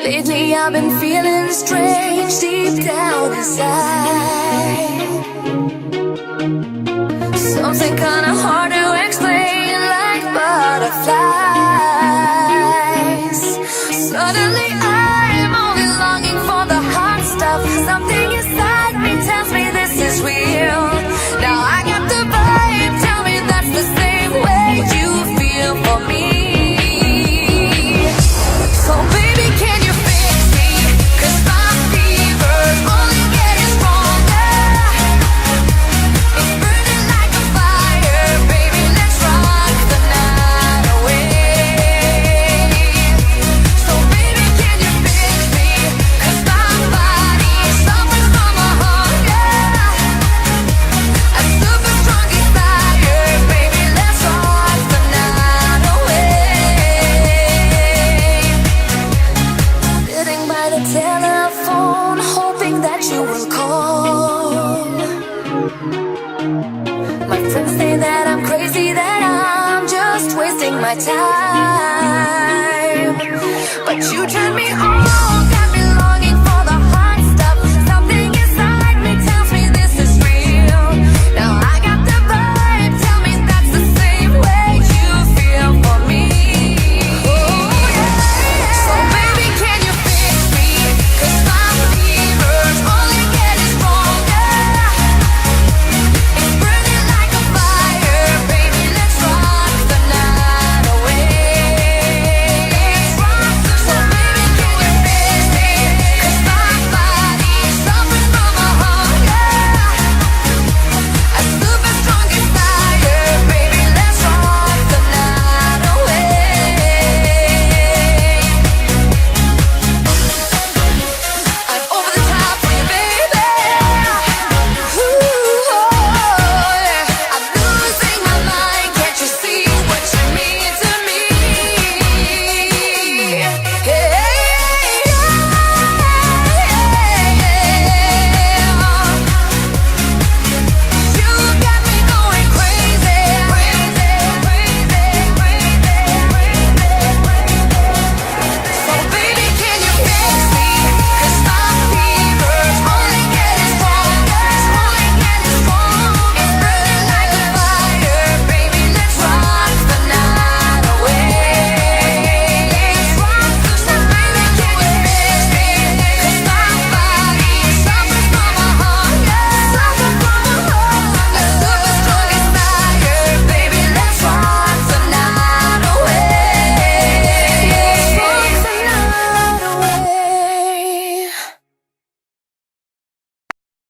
Lately I've been feeling strange deep down inside. Something kinda hard to explain, like butterflies. Suddenly I'm only longing for the hot stuff. Something inside me tells me this is real. Now I got the vibe, tell me that's the same way you feel for me. So baby, can you fix me? 'Cause my fever's only getting stronger. It's burning like a fire, baby, let's rock the night away. So baby, can you fix me? 'Cause my body suffers from a hunger. A super strong desire, baby, let's rock the night away. Sitting by the telephone, hoping that you will call. My friends say that I'm crazy, that I'm just wasting my time. But you turn me